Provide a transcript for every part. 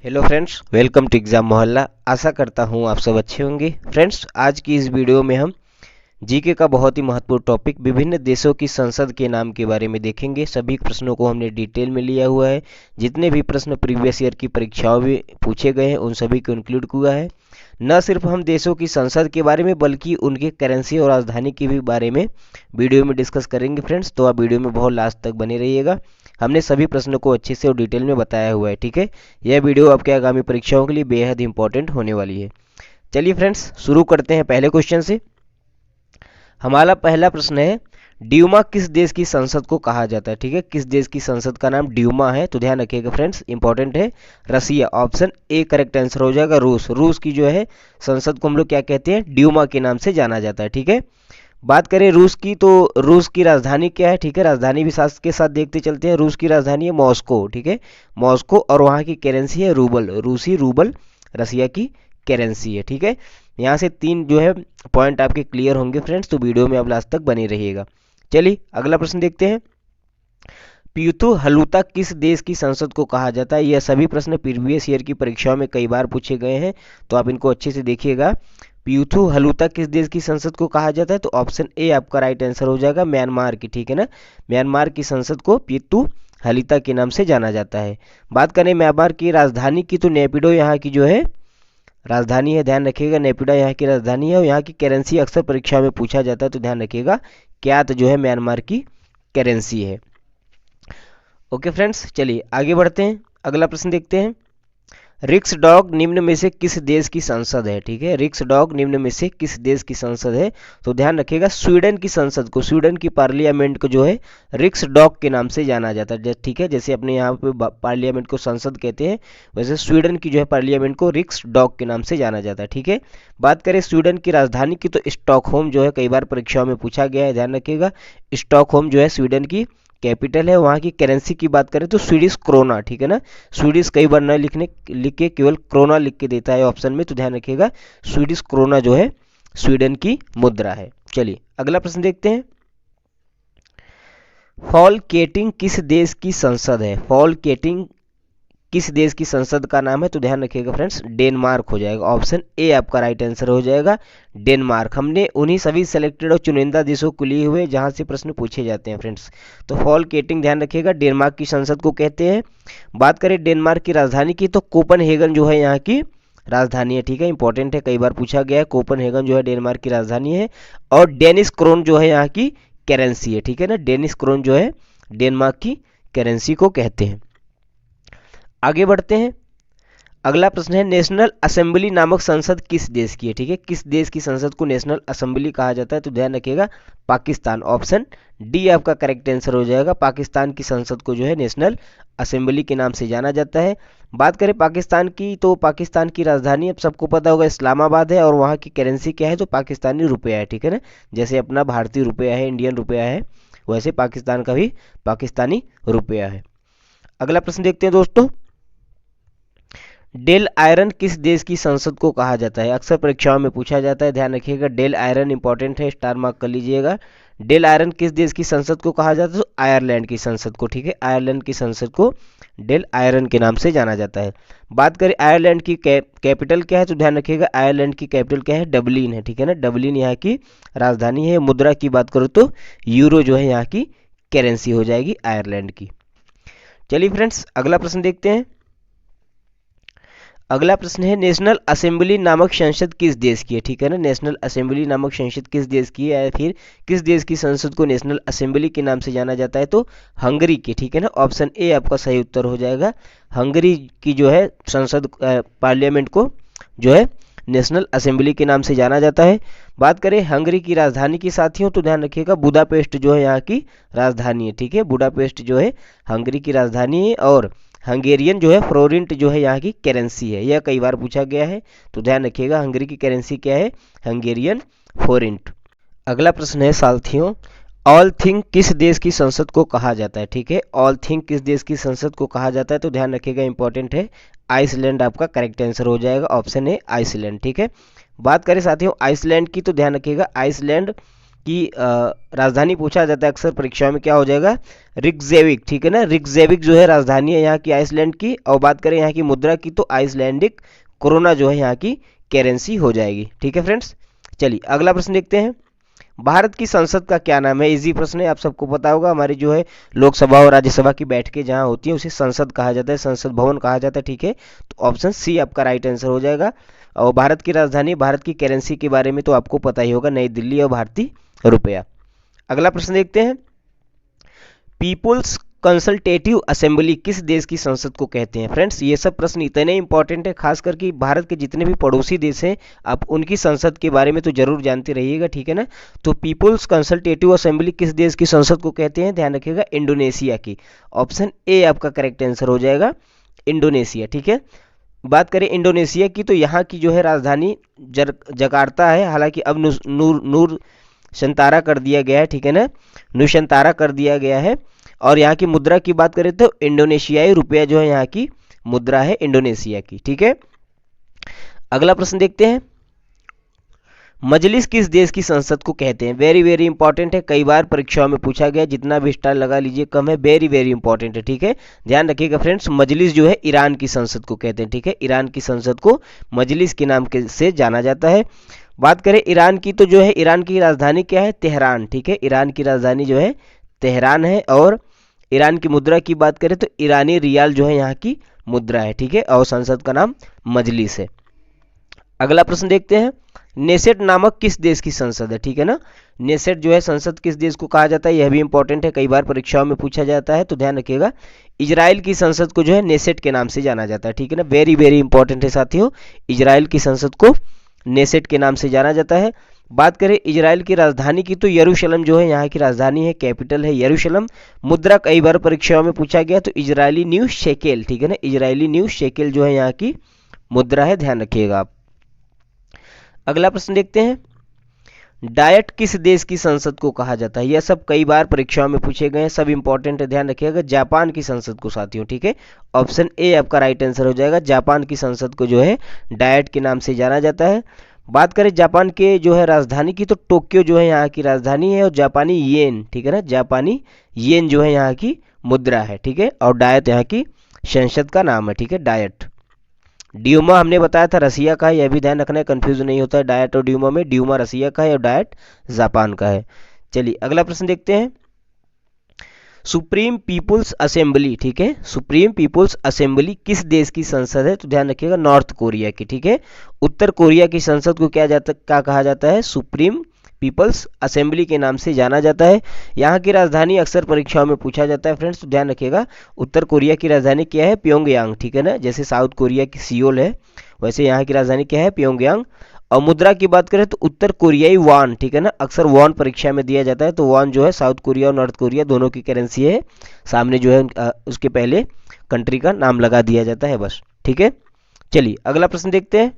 Hello friends, welcome to exam Mohalla. आशा करता हूँ आप सब अच्छे होंगे। फ्रेंड्स, आज की इस वीडियो में हम जीके का बहुत ही महत्वपूर्ण टॉपिक विभिन्न देशों की संसद के नाम के बारे में देखेंगे। सभी प्रश्नों को हमने डिटेल में लिया हुआ है। जितने भी प्रश्न प्रीवियस ईयर की परीक्षाओं में पूछे गए हैं उन सभी को इंक्लूड किया है। न सिर्फ हम देशों की संसद के बारे में बल्कि उनके करेंसी और राजधानी के भी बारे में वीडियो में डिस्कस करेंगे फ्रेंड्स। तो आप वीडियो में बहुत लास्ट तक बने रहिएगा। हमने सभी प्रश्नों को अच्छे से और डिटेल में बताया हुआ है, ठीक है। यह वीडियो आपके आगामी परीक्षाओं के लिए बेहद इंपॉर्टेंट होने वाली है। चलिए फ्रेंड्स, शुरू करते हैं पहले क्वेश्चन से। हमारा पहला प्रश्न है, ड्यूमा किस देश की संसद को कहा जाता है? ठीक है, किस देश की संसद का नाम ड्यूमा है? तो ध्यान रखिएगा फ्रेंड्स, इंपॉर्टेंट है। रसिया, ऑप्शन ए करेक्ट आंसर हो जाएगा। रूस, रूस की जो है संसद को हम लोग क्या कहते हैं? ड्यूमा के नाम से जाना जाता है, ठीक है। बात करें रूस की, तो रूस की राजधानी क्या है? ठीक है, राजधानी भी साथ के साथ देखते चलते हैं। रूस की राजधानी है मॉस्को, ठीक है, मॉस्को। और वहाँ की करेंसी है रूबल, रूसी रूबल रसिया की करेंसी है, ठीक है। यहाँ से तीन जो है पॉइंट आपके क्लियर होंगे फ्रेंड्स, तो वीडियो में आप लास्ट तक बने रहिएगा। चलिए अगला प्रश्न देखते हैं। प्यूथु हलूता किस देश की संसद को कहा जाता है? यह सभी प्रश्न प्रीवियस ईयर की परीक्षाओं में कई बार पूछे गए हैं, तो आप इनको अच्छे से देखिएगा। प्यूथु हलूता किस देश की संसद को कहा जाता है? तो ऑप्शन ए आपका राइट आंसर हो जाएगा, म्यांमार की, ठीक है ना। म्यांमार की संसद को प्यूथु हलिता के नाम से जाना जाता है। बात करें म्यांमार की राजधानी की, तो नेपिडो यहाँ की जो है राजधानी है, ध्यान रखिएगा। नेपिडो यहाँ की राजधानी है और यहाँ की करेंसी अक्सर परीक्षा में पूछा जाता है, तो ध्यान रखिएगा क्यात जो है म्यांमार की करेंसी है। ओके फ्रेंड्स, चलिए आगे बढ़ते हैं। अगला प्रश्न देखते हैं। रिक्सडॉग निम्न में से किस देश की संसद है? ठीक है, रिक्सडॉग निम्न में से किस देश की संसद है? तो ध्यान रखिएगा स्वीडन की संसद को, स्वीडन की पार्लियामेंट को जो है रिक्सडॉग के नाम से जाना जाता है, ठीक है। जैसे अपने यहाँ पे पार्लियामेंट को संसद कहते हैं, वैसे स्वीडन की जो है पार्लियामेंट को रिक्सडॉग के नाम से जाना जाता है, ठीक है। बात करें स्वीडन की राजधानी की, तो स्टॉकहोम जो है कई बार परीक्षाओं में पूछा गया है, ध्यान रखिएगा। स्टॉकहोम जो है स्वीडन की कैपिटल है। वहाँ की करेंसी की बात करें तो स्वीडिश क्रोना, ठीक है ना। स्वीडिश कई बार न लिख के केवल क्रोना लिख के देता है ऑप्शन में, तो ध्यान रखिएगा स्वीडिश क्रोना जो है स्वीडन की मुद्रा है। चलिए अगला प्रश्न देखते हैं। फॉलकेटिंग किस देश की संसद है? फॉलकेटिंग किस देश की संसद का नाम है? तो ध्यान रखिएगा फ्रेंड्स, डेनमार्क हो जाएगा। ऑप्शन ए आपका राइट आंसर हो जाएगा, डेनमार्क। हमने उन्हीं सभी सेलेक्टेड और चुनिंदा देशों को लिए हुए जहां से प्रश्न पूछे जाते हैं फ्रेंड्स। तो फॉलकेटिंग ध्यान रखिएगा डेनमार्क की संसद को कहते हैं। बात करें डेनमार्क की राजधानी की, तो कोपनहेगन जो है यहाँ की राजधानी है, ठीक है, इंपॉर्टेंट है, कई बार पूछा गया है। कोपनहेगन जो है डेनमार्क की राजधानी है। और डेनिश क्रोन जो है यहाँ की करेंसी है, ठीक है ना। डेनिश क्रोन जो है डेनमार्क की करेंसी को कहते हैं। आगे बढ़ते हैं। अगला प्रश्न है, नेशनल असेंबली नामक संसद किस देश की है? ठीक है, किस देश की संसद को नेशनल असेंबली कहा जाता है? तो ध्यान रखिएगा पाकिस्तान, ऑप्शन डी आपका करेक्ट आंसर हो जाएगा। पाकिस्तान की संसद को जो है नेशनल असेंबली के नाम से जाना जाता है। बात करें पाकिस्तान की, तो पाकिस्तान की राजधानी अब सबको पता होगा इस्लामाबाद है, और वहाँ की करेंसी क्या है? तो पाकिस्तानी रुपया है, ठीक है ना। जैसे अपना भारतीय रुपया है, इंडियन रुपया है, वैसे पाकिस्तान का भी पाकिस्तानी रुपया है। अगला प्रश्न देखते हैं दोस्तों। डेल आयरन किस देश की संसद को कहा जाता है? अक्सर परीक्षाओं में पूछा जाता है, ध्यान रखिएगा। डेल आयरन इंपॉर्टेंट है, स्टार मार्क कर लीजिएगा। डेल आयरन किस देश की संसद को कहा जाता है? तो आयरलैंड की संसद को, ठीक है, आयरलैंड की संसद को डेल आयरन के नाम से जाना जाता है। बात करें आयरलैंड की कैपिटल क्या है? तो ध्यान रखिएगा आयरलैंड की कैपिटल क्या है? डबलिन है, ठीक है ना। डबलिन यहाँ की राजधानी है। मुद्रा की बात करो तो यूरो जो है यहाँ की करेंसी हो जाएगी आयरलैंड की। चलिए फ्रेंड्स अगला प्रश्न देखते हैं। अगला प्रश्न है, नेशनल असेंबली नामक संसद किस देश की है? ठीक है ना, नेशनल असेंबली नामक संसद किस देश की है, या फिर किस देश की संसद को नेशनल असेंबली के नाम से जाना जाता है? तो हंगरी की, ठीक है ना। ऑप्शन ए आपका सही उत्तर हो जाएगा। हंगरी की जो है संसद पार्लियामेंट को जो है नेशनल असेंबली के नाम से जाना जाता है। बात करें हंगरी की राजधानी की साथियों, तो ध्यान रखिएगा बुडापेस्ट जो है यहाँ की राजधानी है, ठीक है। बुडापेस्ट जो है हंगरी की राजधानी है। और हंगेरियन जो है फ्लोरिंट जो है यहाँ की करेंसी है, यह कई बार पूछा गया है, तो ध्यान रखिएगा हंगरी की करेंसी क्या है? हंगेरियन फ्लोरिंट। अगला प्रश्न है साथियों, ऑल थिंग किस देश की संसद को कहा जाता है? ठीक है, ऑल थिंग किस देश की संसद को कहा जाता है? तो ध्यान रखिएगा इंपॉर्टेंट है, आइसलैंड आपका करेक्ट आंसर हो जाएगा। ऑप्शन है आइसलैंड, ठीक है। बात करें साथियों आइसलैंड की, तो ध्यान रखिएगा आइसलैंड की राजधानी पूछा जाता है अक्सर परीक्षाओं में, क्या हो जाएगा, रिक्जेविक, ठीक है ना। रिक्जेविक जो है राजधानी है यहाँ की आइसलैंड की। और बात करें यहाँ की मुद्रा की तो आइसलैंडिक कोरोना जो है यहाँ की करेंसी हो जाएगी, ठीक है फ्रेंड्स। चलिए अगला प्रश्न देखते हैं। भारत की संसद का क्या नाम है? इजी प्रश्न है, आप सबको पता होगा। हमारी जो है लोकसभा और राज्यसभा की बैठकें जहां होती है उसे संसद कहा जाता है, संसद भवन कहा जाता है, ठीक है। तो ऑप्शन सी आपका राइट आंसर हो जाएगा। और भारत की राजधानी, भारत की करेंसी के बारे में तो आपको पता ही होगा, नई दिल्ली और भारतीय रुपया। अगला प्रश्न देखते हैं। पीपुल्स कंसल्टेटिव असेंबली किस देश की संसद को कहते हैं? फ्रेंड्स ये सब प्रश्न इतने इंपॉर्टेंट है, खास करके भारत के जितने भी पड़ोसी देश हैं आप उनकी संसद के बारे में तो जरूर जानते रहिएगा, ठीक है ना। तो पीपुल्स कंसल्टेटिव असेंबली किस देश की संसद को कहते हैं? ध्यान रखिएगा, इंडोनेशिया की। ऑप्शन ए आपका करेक्ट आंसर हो जाएगा, इंडोनेशिया, ठीक है। बात करें इंडोनेशिया की तो यहाँ की जो है राजधानी जकार्ता है। हालांकि अब नूर शंतारा कर दिया गया है, ठीक है ना, नुशंतारा कर दिया गया है। और यहाँ की मुद्रा की बात करें तो इंडोनेशियाई रुपया जो है यहाँ की मुद्रा है इंडोनेशिया की, ठीक है। अगला प्रश्न देखते हैं। मजलिस किस देश की संसद को कहते हैं? वेरी वेरी इंपॉर्टेंट है, कई बार परीक्षाओं में पूछा गया, जितना भी स्टार लगा लीजिए कम है, वेरी वेरी इंपॉर्टेंट है, ठीक है। ध्यान रखिएगा फ्रेंड्स, मजलिस जो है ईरान की संसद को कहते हैं, ठीक है। ईरान की संसद को मजलिस के नाम से जाना जाता है। बात करें ईरान की तो जो है ईरान की राजधानी क्या है? तेहरान, ठीक है। ईरान की राजधानी जो है तेहरान है। और ईरान की मुद्रा की बात करें तो ईरानी रियाल जो है यहाँ की मुद्रा है, ठीक है। और संसद का नाम मजलिस है। अगला प्रश्न देखते हैं। नेसेट नामक किस देश की संसद है? ठीक है ना, नेसेट जो है संसद किस देश को कहा जाता है, यह भी इंपॉर्टेंट है, कई बार परीक्षाओं में पूछा जाता है, तो ध्यान रखिएगा। इजराइल की संसद को जो है नेसेट के नाम से जाना जाता है, ठीक है ना। वेरी वेरी इंपॉर्टेंट है साथियों, इजराइल की संसद को नेसेट के नाम से जाना जाता है। बात करें इजराइल की राजधानी की तो यरूशलेम जो है यहाँ की राजधानी है, कैपिटल है यरूशलेम। मुद्रा कई बार परीक्षाओं में पूछा गया तो इजरायली न्यू शेकेल, ठीक है ना, इजरायली न्यू शेकेल जो है यहाँ की मुद्रा है, ध्यान रखिएगा आप। अगला प्रश्न देखते हैं। डायट किस देश की संसद को कहा जाता है? यह सब कई बार परीक्षाओं में पूछे गए हैं, सब इंपॉर्टेंट है, ध्यान रखिएगा। जापान की संसद को साथियों, ठीक है। ऑप्शन ए आपका राइट आंसर हो जाएगा, जापान की संसद को जो है डायट के नाम से जाना जाता है। बात करें जापान के जो है राजधानी की तो टोक्यो जो है यहाँ की राजधानी है, और जापानी येन, ठीक है ना, जापानी येन जो है यहाँ की मुद्रा है, ठीक है। और डायट यहाँ की संसद का नाम है, ठीक है, डायट। ड्यूमा हमने बताया था रसिया का है, यह भी ध्यान रखना है, कंफ्यूज नहीं होता है डायट और ड्यूमा में। ड्यूमा रसिया का है और डायट जापान का है। चलिए अगला प्रश्न देखते हैं। सुप्रीम पीपुल्स असेंबली, ठीक है, सुप्रीम पीपुल्स असेंबली किस देश की संसद है? तो ध्यान रखिएगा, नॉर्थ कोरिया की, ठीक है। उत्तर कोरिया की संसद को क्या कहा जाता है? सुप्रीम पीपल्स असेंबली के नाम से जाना जाता है। यहाँ की राजधानी अक्सर परीक्षाओं में पूछा जाता है फ्रेंड्स, तो ध्यान रखिएगा, उत्तर कोरिया की राजधानी क्या है? प्योंगयांग, ठीक है ना। जैसे साउथ कोरिया की सियोल है, वैसे यहाँ की राजधानी क्या है? प्योंगयांग। और मुद्रा की बात करें तो उत्तर कोरियाई वॉन, ठीक है ना, अक्सर वॉन परीक्षा में दिया जाता है, तो वॉन जो है साउथ कोरिया और नॉर्थ कोरिया दोनों की करेंसी है, सामने जो है उसके पहले कंट्री का नाम लगा दिया जाता है बस, ठीक है। चलिए अगला प्रश्न देखते हैं।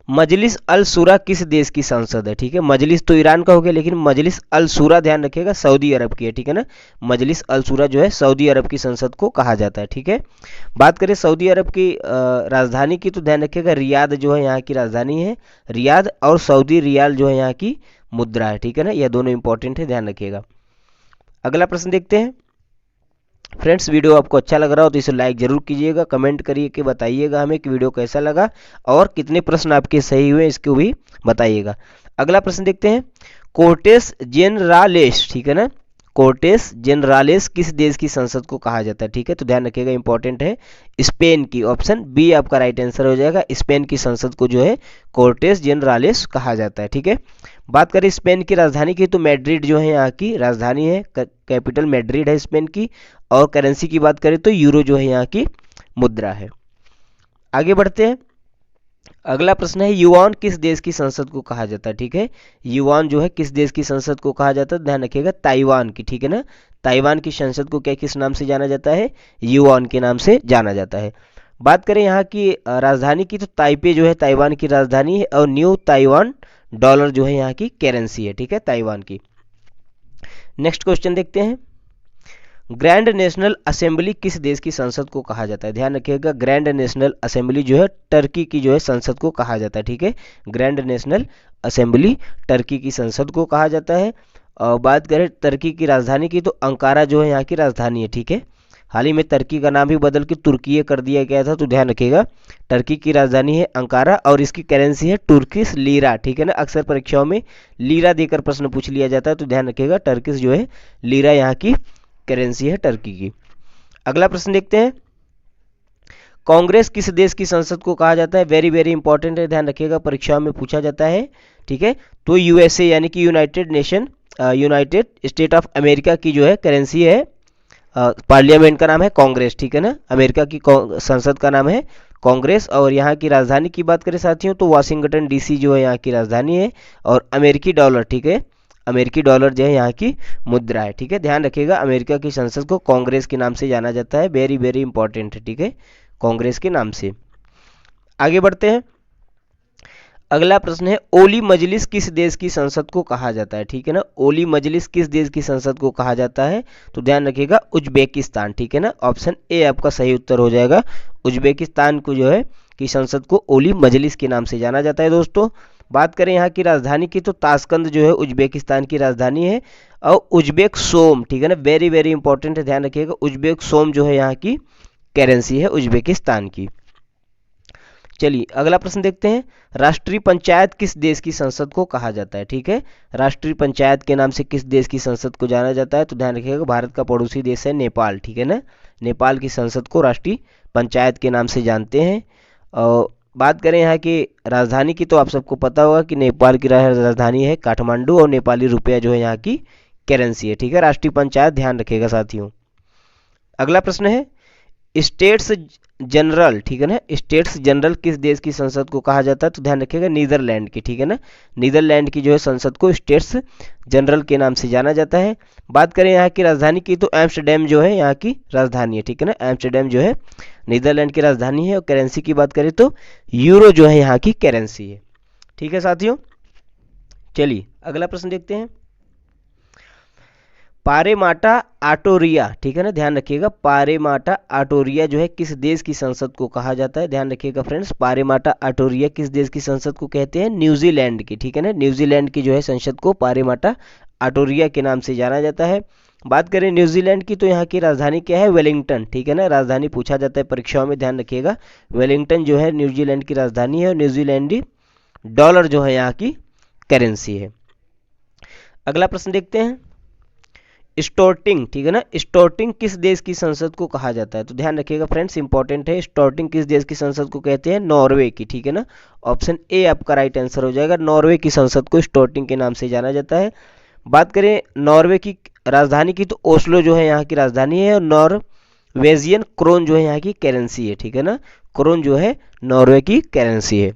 मजलिस अल शूरा किस देश की संसद है? ठीक है, मजलिस तो ईरान का हो गया, लेकिन मजलिस अल शूरा ध्यान रखिएगा सऊदी अरब की है, ठीक है ना। मजलिस अल शूरा जो है सऊदी अरब की संसद को कहा जाता है, ठीक है। बात करें सऊदी अरब की राजधानी की तो ध्यान रखिएगा रियाद जो है यहाँ की राजधानी है, रियाद। और सऊदी रियाल जो है यहाँ की मुद्रा है, ठीक है ना, यह दोनों इंपॉर्टेंट है, ध्यान रखिएगा। अगला प्रश्न देखते हैं। फ्रेंड्स वीडियो आपको अच्छा लग रहा हो तो इसे लाइक जरूर कीजिएगा, कमेंट करिए कि बताइएगा हमें कि वीडियो कैसा लगा और कितने प्रश्न आपके सही हुए इसको भी बताइएगा। अगला प्रश्न देखते हैं। कोर्टेस जेनरालेस, ठीक है ना, कोर्टेस जेनरालेस किस देश की संसद को कहा जाता है? ठीक है, तो ध्यान रखिएगा इंपॉर्टेंट है, स्पेन की। ऑप्शन बी आपका राइट आंसर हो जाएगा, स्पेन की संसद को जो है कोर्टेस जेनरालेस कहा जाता है, ठीक है। बात करें स्पेन की राजधानी की तो मैड्रिड जो है यहाँ की राजधानी है, कैपिटल मैड्रिड है स्पेन की। और करेंसी की बात करें तो यूरो जो है यहाँ की मुद्रा है। आगे बढ़ते हैं। अगला प्रश्न है युआन किस देश की संसद को कहा जाता है? ठीक है, युआन जो है किस देश की संसद को कहा जाता है? ध्यान रखिएगा ताइवान की, ठीक है ना। ताइवान की संसद को क्या किस नाम से जाना जाता है? युआन के नाम से जाना जाता है। बात करें यहाँ की राजधानी की तो ताइपे जो है ताइवान की राजधानी है, और न्यू ताइवान डॉलर जो है यहाँ की करेंसी है, ठीक है, ताइवान की। नेक्स्ट क्वेश्चन देखते हैं। ग्रैंड नेशनल असेंबली किस देश की संसद को कहा जाता है? ध्यान रखिएगा, ग्रैंड नेशनल असेंबली जो है टर्की की जो है संसद को कहा जाता है। ठीक है, ग्रैंड नेशनल असेंबली टर्की की संसद को कहा जाता है। और बात करें टर्की की राजधानी की, तो अंकारा जो है यहाँ की राजधानी है। ठीक है, हाल ही में टर्की का नाम भी बदल के तुर्की कर दिया गया था, तो ध्यान रखिएगा टर्की की राजधानी है अंकारा और इसकी करेंसी है तुर्किश लीरा। ठीक है ना, अक्सर परीक्षाओं में लीरा देकर प्रश्न पूछ लिया जाता है, तो ध्यान रखिएगा टर्किश जो है लीरा यहाँ की करेंसी है टर्की की। अगला प्रश्न देखते हैं, कांग्रेस किस देश की संसद को कहा जाता है? वेरी वेरी इंपॉर्टेंट है, ध्यान रखिएगा परीक्षाओं में पूछा जाता है। ठीक है, तो यूएसए यानी कि यूनाइटेड स्टेट ऑफ अमेरिका की जो है करेंसी है, पार्लियामेंट का नाम है कांग्रेस। ठीक है ना, अमेरिका की संसद का नाम है कांग्रेस। और यहाँ की राजधानी की बात करें साथियों, तो वाशिंगटन डीसी जो है यहाँ की राजधानी है। और अमेरिकी डॉलर, ठीक है, अमेरिकी डॉलर जो है यहाँ की मुद्रा है। ठीक है, ध्यान रखिएगा अमेरिका की संसद को कांग्रेस के नाम से जाना जाता है, वेरी वेरी इंपॉर्टेंट है। ठीक है, कांग्रेस के नाम से। आगे बढ़ते हैं, अगला प्रश्न है, ओली मजलिस किस देश की संसद को कहा जाता है? ठीक है ना, ओली मजलिस किस देश की संसद को कहा जाता है? तो ध्यान रखिएगा उज्बेकिस्तान। ठीक है ना, ऑप्शन ए आपका सही उत्तर हो जाएगा। उज्बेकिस्तान को जो है कि संसद को ओली मजलिस के नाम से जाना जाता है। दोस्तों बात करें यहाँ की राजधानी की, तो ताशकंद जो है उज्बेकिस्तान की राजधानी है। और उज्बेक सोम, ठीक है ना, वेरी वेरी इंपॉर्टेंट है, ध्यान रखिएगा उज्बेक सोम जो है यहाँ की करेंसी है उज्बेकिस्तान की। चलिए अगला प्रश्न देखते हैं, राष्ट्रीय पंचायत किस देश की संसद को कहा जाता है? ठीक है, राष्ट्रीय पंचायत के नाम से किस देश की संसद को जाना जाता है? तो ध्यान रखिएगा भारत का पड़ोसी देश है नेपाल। ठीक है ना, नेपाल की संसद को राष्ट्रीय पंचायत के नाम से जानते हैं। और बात करें यहाँ की राजधानी की, तो आप सबको पता होगा कि नेपाल की राजधानी है काठमांडू और नेपाली रुपया जो है यहाँ की करेंसी है। ठीक है, राष्ट्रीय पंचायत ध्यान रखिएगा साथियों। अगला प्रश्न है, स्टेट्स जनरल, ठीक है ना, स्टेट्स जनरल किस देश की संसद को कहा जाता है? तो ध्यान रखिएगा नीदरलैंड की। ठीक है ना, नीदरलैंड की जो है संसद को स्टेट्स जनरल के नाम से जाना जाता है। बात करें यहाँ की राजधानी की, तो एम्स्टरडैम जो है यहाँ की राजधानी है। ठीक है ना, एम्स्टरडैम जो है नीदरलैंड की राजधानी है। और करेंसी की बात करें तो यूरो जो है यहाँ की करेंसी है। ठीक है साथियों, चलिए अगला प्रश्न देखते हैं, पारेमाटा आटोरिया, ठीक है ना, ध्यान रखिएगा पारेमाटा आटोरिया जो है किस देश की संसद को कहा जाता है? ध्यान रखिएगा फ्रेंड्स, पारेमाटा आटोरिया किस देश की संसद को कहते हैं? न्यूजीलैंड की। ठीक है ना, न्यूजीलैंड की जो है संसद को पारेमाटा आटोरिया के नाम से जाना जाता है। बात करें न्यूजीलैंड की, तो यहाँ की राजधानी क्या है? वेलिंगटन। ठीक है ना, राजधानी पूछा जाता है परीक्षाओं में, ध्यान रखिएगा वेलिंगटन जो है न्यूजीलैंड की राजधानी है। और न्यूजीलैंडी डॉलर जो है यहाँ की करेंसी है। अगला प्रश्न देखते हैं, स्टोर्टिंग, ठीक है ना, स्टोर्टिंग किस देश की संसद को कहा जाता है? तो ध्यान रखिएगा फ्रेंड्स, इंपॉर्टेंट है, स्टोर्टिंग किस देश की संसद को कहते हैं? नॉर्वे की। ठीक है ना, ऑप्शन ए आपका राइट आंसर हो जाएगा, नॉर्वे की संसद को स्टोर्टिंग के नाम से जाना जाता है। बात करें नॉर्वे की राजधानी की, तो ओस्लो जो है यहाँ की राजधानी है। और नॉर्वेजियन क्रोन जो है यहाँ की करेंसी है। ठीक है ना, क्रोन जो है नॉर्वे की करेंसी है।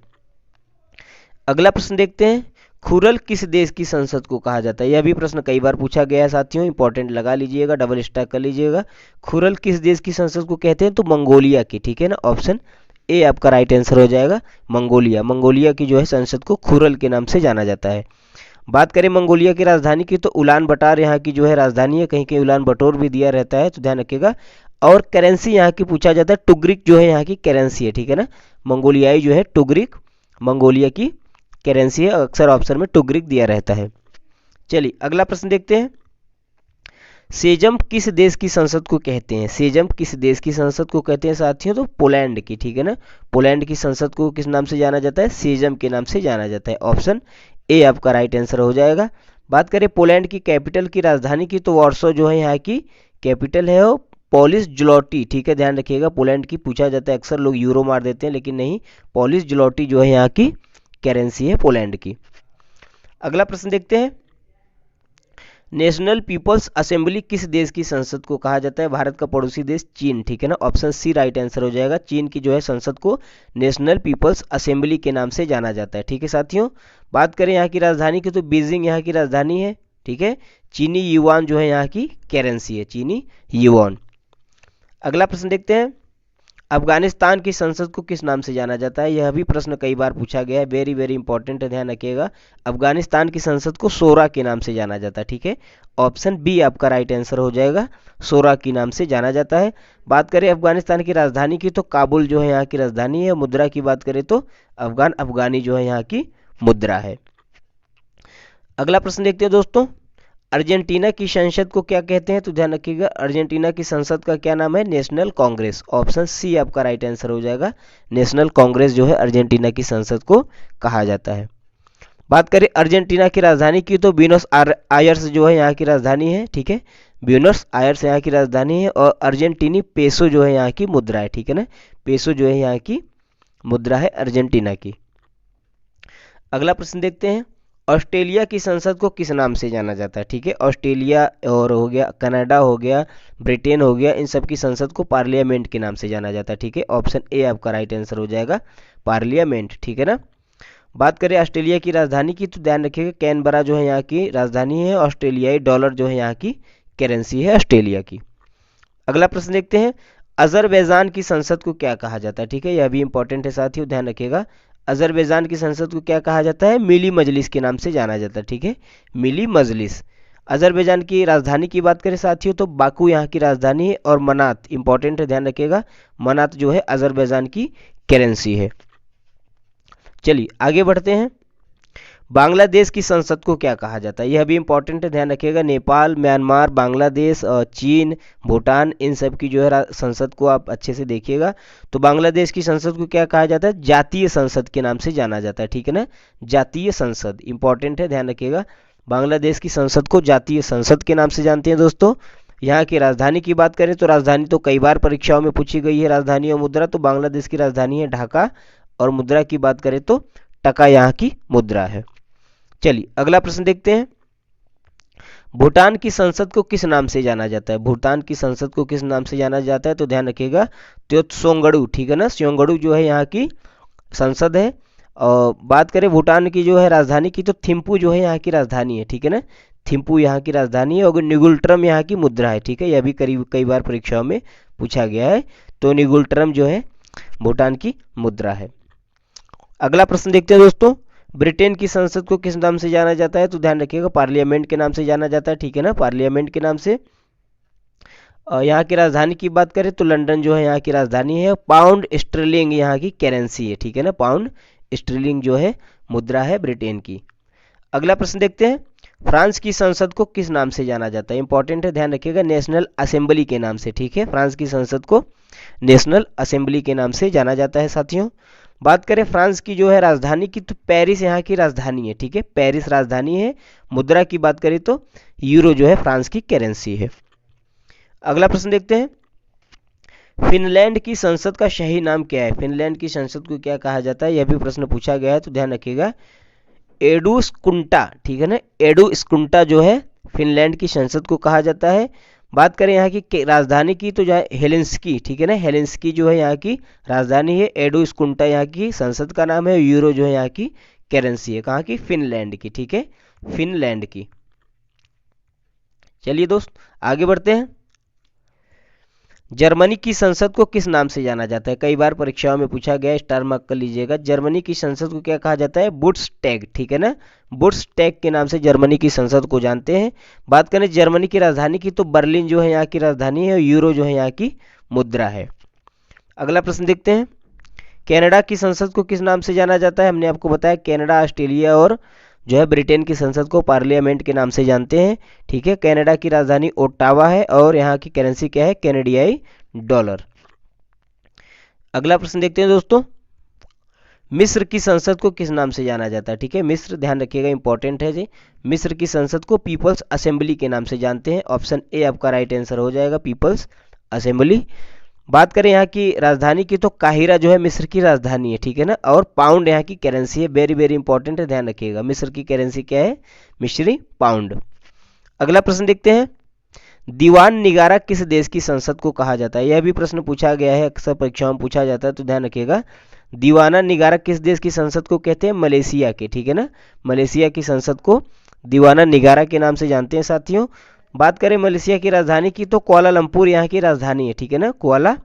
अगला प्रश्न देखते हैं, खुरल किस देश की संसद को कहा जाता है? यह भी प्रश्न कई बार पूछा गया है साथियों, इंपॉर्टेंट लगा लीजिएगा, डबल स्टैक कर लीजिएगा। खुरल किस देश की संसद को कहते हैं? तो मंगोलिया की। ठीक है ना, ऑप्शन ए आपका राइट आंसर हो जाएगा, मंगोलिया। मंगोलिया की जो है संसद को खुरल के नाम से जाना जाता है। बात करें मंगोलिया की राजधानी की, तो उलान बटार यहाँ की जो है राजधानी है, कहीं कहीं उलान बटोर भी दिया रहता है, तो ध्यान रखिएगा। और करेंसी यहाँ की पूछा जाता है, टुग्रिक जो है यहाँ की करेंसी है। ठीक है ना, मंगोलियाई जो है टुग्रिक मंगोलिया की करेंसी है, अक्सर ऑप्शन में टुग्रिक दिया रहता है। चलिए अगला प्रश्न देखते हैं, सेजम किस देश की संसद को कहते हैं? सेजम किस देश की संसद को कहते हैं साथियों? तो पोलैंड की। ठीक है ना, पोलैंड की संसद को किस नाम से जाना जाता है? सेजम के नाम से जाना जाता है, ऑप्शन ए आपका राइट आंसर हो जाएगा। बात करें पोलैंड की कैपिटल की राजधानी की, तो वॉर्सो जो है यहाँ की कैपिटल है। और पॉलिश ज्लोटी, ठीक है, ध्यान रखिएगा पोलैंड की पूछा जाता है, अक्सर लोग यूरो मार देते हैं, लेकिन नहीं, पॉलिश ज्लोटी जो है यहाँ की करेंसी है पोलैंड की। अगला प्रश्न देखते हैं, नेशनल पीपल्स असेंबली किस देश की संसद को कहा जाता है? भारत का पड़ोसी देश चीन। ठीक है ना, ऑप्शन सी राइट आंसर हो जाएगा, चीन की जो है संसद को नेशनल पीपल्स असेंबली के नाम से जाना जाता है। ठीक है साथियों, बात करें यहाँ की राजधानी की, तो बीजिंग यहाँ की राजधानी है। ठीक है, चीनी युआन जो है यहाँ की करेंसी है, चीनी युआन। अगला प्रश्न देखते हैं, अफगानिस्तान की संसद को किस नाम से जाना जाता है? यह भी प्रश्न कई बार पूछा गया है, वेरी वेरी इंपॉर्टेंट है, ध्यान रखिएगा। अफगानिस्तान की संसद को शोरा के नाम से जाना जाता है, ठीक है। ऑप्शन बी आपका राइट आंसर हो जाएगा, शोरा के नाम से जाना जाता है। बात करें अफगानिस्तान की राजधानी की तो काबुल जो है यहाँ की राजधानी है। मुद्रा की बात करें तो अफगानी जो है यहाँ की मुद्रा है। अगला प्रश्न देखते हैं दोस्तों, अर्जेंटीना की संसद को क्या कहते हैं? तो ध्यान रखिएगा, अर्जेंटीना की संसद का क्या नाम है? नेशनल कांग्रेस। ऑप्शन सी आपका राइट आंसर हो जाएगा, नेशनल कांग्रेस जो है अर्जेंटीना की संसद को कहा जाता है। बात करें अर्जेंटीना की राजधानी की तो ब्यूनस आयर्स जो है यहाँ की राजधानी है, ठीक है। ब्यूनस आयर्स यहाँ की राजधानी है और अर्जेंटीनी पेसो जो है यहाँ की मुद्रा है, ठीक है ना। पेसो जो है यहाँ की मुद्रा है अर्जेंटीना की। अगला प्रश्न देखते हैं, ऑस्ट्रेलिया की संसद को किस नाम से जाना जाता है? ठीक है, ऑस्ट्रेलिया और हो गया, कनाडा हो गया, ब्रिटेन हो गया, इन सब की संसद को पार्लियामेंट के नाम से जाना जाता है, ठीक है। ऑप्शन ए आपका राइट आंसर हो जाएगा, पार्लियामेंट, ठीक है ना। बात करें ऑस्ट्रेलिया की राजधानी की तो ध्यान रखिएगा, कैनबरा जो है यहाँ की राजधानी है। ऑस्ट्रेलियाई डॉलर जो है यहाँ की करेंसी है ऑस्ट्रेलिया की। अगला प्रश्न देखते हैं, अजरबैजान की संसद को क्या कहा जाता है? ठीक है, यह भी इंपॉर्टेंट है साथियों, ध्यान रखिएगा। अजरबैजान की संसद को क्या कहा जाता है? मिली मजलिस के नाम से जाना जाता है, ठीक है, मिली मजलिस। अजरबैजान की राजधानी की बात करें साथियों तो बाकू यहाँ की राजधानी है और मनात इंपॉर्टेंट है, ध्यान रखिएगा, मनात जो है अजरबैजान की करेंसी है। चलिए आगे बढ़ते हैं, बांग्लादेश की संसद को क्या कहा जाता है? यह भी इंपॉर्टेंट है, ध्यान रखिएगा। नेपाल, म्यांमार, बांग्लादेश, चीन, भूटान, इन सब की जो है संसद को आप अच्छे से देखिएगा। तो बांग्लादेश की संसद को क्या कहा जाता है? जातीय संसद के नाम से जाना जाता है, ठीक है ना, जातीय संसद इंपॉर्टेंट है, ध्यान रखिएगा। बांग्लादेश की संसद को जातीय संसद के नाम से जानते हैं दोस्तों। यहाँ की राजधानी की बात करें तो राजधानी तो कई बार परीक्षाओं में पूछी गई है, राजधानी और मुद्रा। तो बांग्लादेश की राजधानी है ढाका और मुद्रा की बात करें तो टका यहाँ की मुद्रा है। चलिए अगला प्रश्न देखते हैं, भूटान की संसद को किस नाम से जाना जाता है? भूटान की संसद को किस नाम से जाना जाता है? तो ध्यान रखिएगा, त्सोंगडू, ठीक है ना, त्सोंगडू जो है यहाँ की संसद है। और बात करें भूटान की जो है राजधानी की तो थिम्पू जो है यहाँ की राजधानी है, ठीक है ना, थिम्पू यहाँ की राजधानी है और निगुल्ट्रम यहाँ की मुद्रा है, ठीक है। यह भी कई बार परीक्षाओं में पूछा गया है। तो निगुल्ट्रम जो है भूटान की मुद्रा है। अगला प्रश्न देखते हैं दोस्तों, ब्रिटेन की संसद को किस नाम से जाना जाता है? तो ध्यान रखिएगा, पार्लियामेंट के नाम से जाना जाता है, ठीक है ना, पार्लियामेंट के नाम से। यहाँ की राजधानी की बात करें तो लंदन जो है यहाँ की राजधानी है। पाउंड स्टर्लिंग यहाँ की करेंसी है, ठीक है ना, पाउंड स्टर्लिंग जो है मुद्रा है ब्रिटेन की। अगला प्रश्न देखते हैं, फ्रांस की संसद को किस नाम से जाना जाता है? इंपॉर्टेंट है, ध्यान रखिएगा, नेशनल असेंबली के नाम से, ठीक है। फ्रांस की संसद को नेशनल असेंबली के नाम से जाना जाता है साथियों। बात करें फ्रांस की जो है राजधानी की तो पेरिस यहाँ की राजधानी है, ठीक है, पेरिस राजधानी है। मुद्रा की बात करें तो यूरो जो है फ्रांस की करेंसी है। अगला प्रश्न देखते हैं, फिनलैंड की संसद का सही नाम क्या है? फिनलैंड की संसद को क्या कहा जाता है? यह भी प्रश्न पूछा गया है, तो ध्यान रखिएगा, एडुस्कुंटा, ठीक है ना, एडुस्कुंटा जो है फिनलैंड की संसद को कहा जाता है। बात करें यहाँ की राजधानी की तो जो है हेलेंस्की, ठीक है ना, हेलेंस्की जो है यहाँ की राजधानी है। एडुस्कुंटा यहाँ की संसद का नाम है। यूरो जो है यहाँ की करेंसी है, कहाँ की? फिनलैंड की, ठीक है, फिनलैंड की। चलिए दोस्त आगे बढ़ते हैं, जर्मनी की संसद को किस नाम से जाना जाता है? कई बार परीक्षाओं में पूछा गया है, स्टार मार्क कर लीजिएगा। जर्मनी की संसद को क्या कहा जाता है? बुंडस्टैग, ठीक है ना, बुंडस्टैग के नाम से जर्मनी की संसद को जानते हैं। बात करें जर्मनी की राजधानी की तो बर्लिन जो है यहाँ की राजधानी है और यूरो जो है यहाँ की मुद्रा है। अगला प्रश्न देखते हैं, कनाडा की संसद को किस नाम से जाना जाता है? हमने आपको बताया कनाडा, ऑस्ट्रेलिया और जो है ब्रिटेन की संसद को पार्लियामेंट के नाम से जानते हैं, ठीक है। कनाडा की राजधानी ओटावा है और यहाँ की करेंसी क्या है? कैनेडियाई डॉलर। अगला प्रश्न देखते हैं दोस्तों, मिस्र की संसद को किस नाम से जाना जाता है? ठीक है, मिस्र, ध्यान रखिएगा, इंपॉर्टेंट है जी। मिस्र की संसद को पीपल्स असेंबली के नाम से जानते हैं। ऑप्शन ए आपका राइट आंसर हो जाएगा, पीपल्स असेंबली। बात करें यहाँ की राजधानी की तो काहिरा जो है मिस्र की राजधानी है, ठीक है ना, और पाउंड यहाँ की करेंसी है। वेरी वेरी इंपॉर्टेंट है, ध्यान रखिएगा, मिस्र की करेंसी क्या है? मिस्री पाउंड। अगला प्रश्न देखते हैं, दीवान निगारा किस देश की संसद को कहा जाता है? यह भी प्रश्न पूछा गया है, अक्सर परीक्षाओं में पूछा जाता है, तो ध्यान रखिएगा, दीवाना निगारा किस देश की संसद को कहते हैं? मलेशिया के, ठीक है ना, मलेशिया की संसद को दीवाना निगारा के नाम से जानते हैं साथियों। बात करें मलेशिया की राजधानी की तो कुआलालंपुर यहाँ की राजधानी है, ठीक है ना, कुआला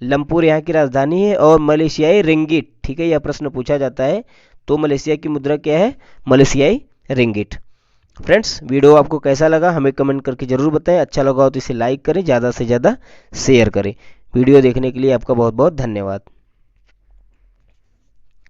लंपुर यहाँ की राजधानी है। और मलेशियाई रिंगिट, ठीक है, यह प्रश्न पूछा जाता है तो मलेशिया की मुद्रा क्या है? मलेशियाई रिंगिट। फ्रेंड्स, वीडियो आपको कैसा लगा हमें कमेंट करके जरूर बताएं। अच्छा लगा हो तो इसे लाइक करें, ज़्यादा से ज़्यादा शेयर करें। वीडियो देखने के लिए आपका बहुत बहुत धन्यवाद।